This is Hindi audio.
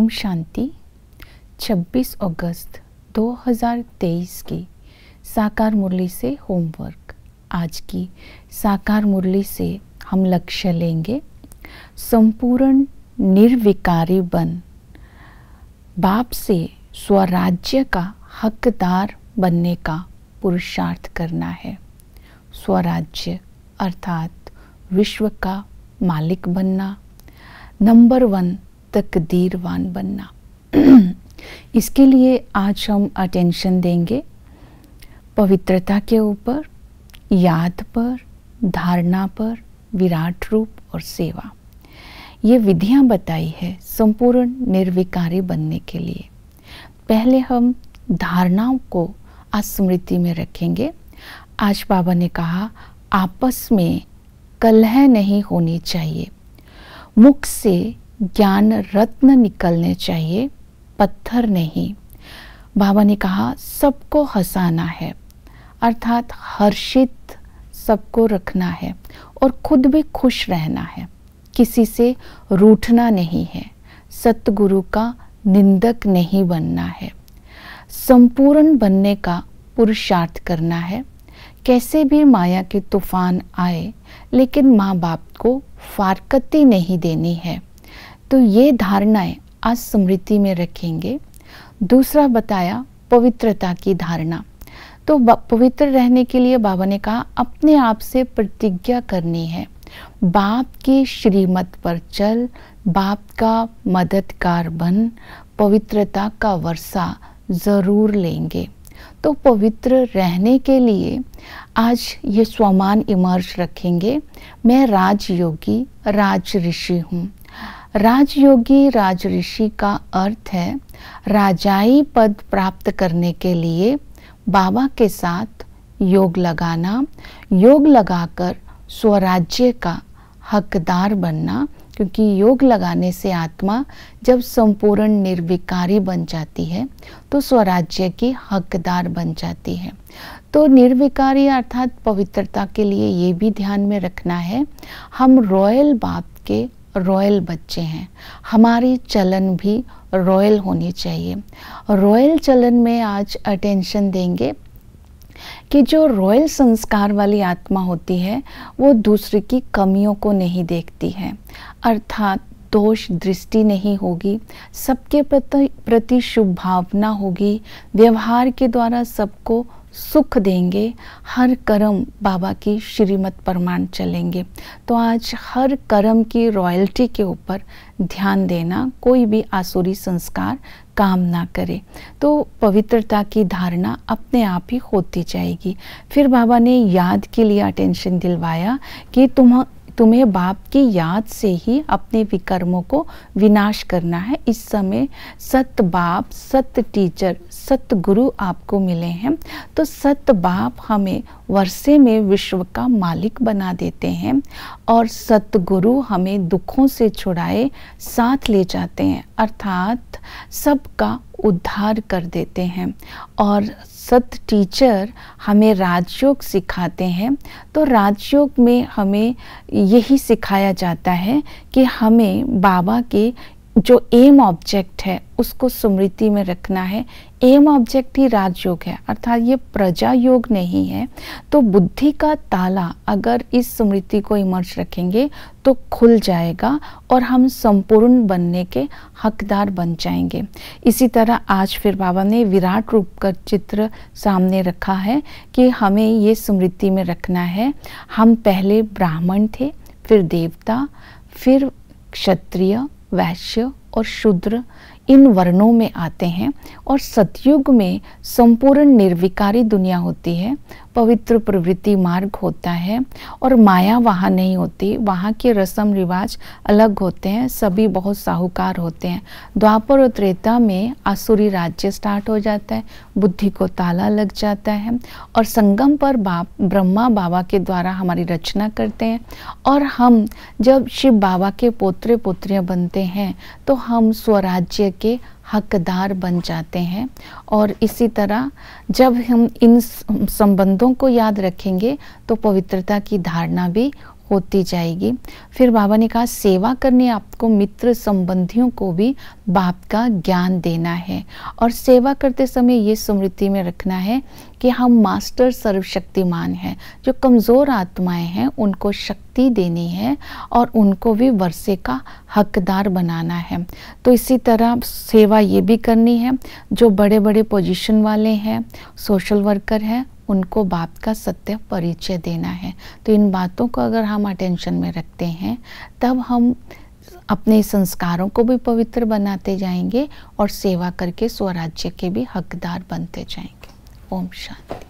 ओम शांति। 26 अगस्त 2023 की साकार मुरली से होमवर्क। आज की साकार मुरली से हम लक्ष्य लेंगे संपूर्ण निर्विकारी बन बाप से स्वराज्य का हकदार बनने का पुरुषार्थ करना है। स्वराज्य अर्थात विश्व का मालिक बनना, नंबर 1 तकदीरवान बनना। इसके लिए आज हम अटेंशन देंगे पवित्रता के ऊपर, याद पर, धारणा पर, विराट रूप और सेवा। ये विधियां बताई है संपूर्ण निर्विकारी बनने के लिए। पहले हम धारणाओं को आज स्मृति में रखेंगे। आज बाबा ने कहा आपस में कलह नहीं होनी चाहिए, मुख से ज्ञान रत्न निकलने चाहिए, पत्थर नहीं। बाबा ने कहा सबको हंसाना है, अर्थात हर्षित सबको रखना है और खुद भी खुश रहना है, किसी से रूठना नहीं है, सतगुरु का निंदक नहीं बनना है, संपूर्ण बनने का पुरुषार्थ करना है। कैसे भी माया के तूफान आए लेकिन माँ बाप को फारकती नहीं देनी है। तो ये धारणाएं आज स्मृति में रखेंगे। दूसरा बताया पवित्रता की धारणा। तो पवित्र रहने के लिए बाबा ने कहा अपने आप से प्रतिज्ञा करनी है, बाप की श्रीमत पर चल, बाप का मददगार बन, पवित्रता का वर्षा जरूर लेंगे। तो पवित्र रहने के लिए आज ये स्वमान इमर्ज रखेंगे। मैं राजयोगी राज ऋषि हूँ। राजयोगी राज ऋषि का अर्थ है राजाई पद प्राप्त करने के लिए बाबा के साथ योग लगाना, योग लगाकर स्वराज्य का हकदार बनना। क्योंकि योग लगाने से आत्मा जब संपूर्ण निर्विकारी बन जाती है तो स्वराज्य की हकदार बन जाती है। तो निर्विकारी अर्थात पवित्रता के लिए ये भी ध्यान में रखना है हम रॉयल बाप के रॉयल बच्चे हैं, हमारी चलन भी रॉयल होनी चाहिए। रॉयल चलन में आज अटेंशन देंगे कि जो रॉयल संस्कार वाली आत्मा होती है वो दूसरे की कमियों को नहीं देखती है, अर्थात दोष दृष्टि नहीं होगी, सबके प्रति शुभ भावना होगी, व्यवहार के द्वारा सबको सुख देंगे, हर कर्म बाबा की श्रीमत प्रमाण चलेंगे। तो आज हर कर्म की रॉयल्टी के ऊपर ध्यान देना, कोई भी आसुरी संस्कार काम ना करे। तो पवित्रता की धारणा अपने आप ही होती जाएगी। फिर बाबा ने याद के लिए अटेंशन दिलवाया कि तुम्हें बाप की याद से ही अपने विकर्मों को विनाश करना है। इस समय सत बाप, सत टीचर, सत गुरु आपको मिले हैं। तो सत बाप हमें वर्षे में विश्व का मालिक बना देते हैं और सत गुरु हमें दुखों से छुड़ाए साथ ले जाते हैं, अर्थात सबका उद्धार कर देते हैं। और सत टीचर हमें राजयोग सिखाते हैं। तो राजयोग में हमें यही सिखाया जाता है कि हमें बाबा के जो एम ऑब्जेक्ट है उसको स्मृति में रखना है। एम ऑब्जेक्ट ही राजयोग है, अर्थात ये प्रजा योग नहीं है। तो बुद्धि का ताला अगर इस स्मृति को इमर्ज रखेंगे तो खुल जाएगा और हम संपूर्ण बनने के हकदार बन जाएंगे। इसी तरह आज फिर बाबा ने विराट रूप का चित्र सामने रखा है कि हमें ये स्मृति में रखना है हम पहले ब्राह्मण थे, फिर देवता, फिर क्षत्रिय, वैश्य और शूद्र, इन वर्णों में आते हैं। और सतयुग में संपूर्ण निर्विकारी दुनिया होती है, पवित्र प्रवृत्ति मार्ग होता है और माया वहाँ नहीं होती, वहाँ के रस्म रिवाज अलग होते हैं, सभी बहुत साहूकार होते हैं। द्वापर और त्रेता में आसुरी राज्य स्टार्ट हो जाता है, बुद्धि को ताला लग जाता है और संगम पर ब्रह्मा बाबा के द्वारा हमारी रचना करते हैं और हम जब शिव बाबा के पोत्रे पोत्रियाँ बनते हैं तो हम स्वराज्य के हकदार बन जाते हैं। और इसी तरह जब हम इन संबंधों को याद रखेंगे तो पवित्रता की धारणा भी होती जाएगी। फिर बाबा ने कहा सेवा करनी आपको मित्र संबंधियों को भी बाप का ज्ञान देना है और सेवा करते समय ये स्मृति में रखना है कि हम मास्टर सर्वशक्तिमान हैं। जो कमज़ोर आत्माएं हैं उनको शक्ति देनी है और उनको भी वर्षे का हकदार बनाना है। तो इसी तरह सेवा ये भी करनी है। जो बड़े बड़े पोजीशन वाले हैं, सोशल वर्कर हैं, उनको बाप का सत्य परिचय देना है। तो इन बातों को अगर हम अटेंशन में रखते हैं तब हम अपने संस्कारों को भी पवित्र बनाते जाएंगे और सेवा करके स्वराज्य के भी हकदार बनते जाएंगे। ओम शांति।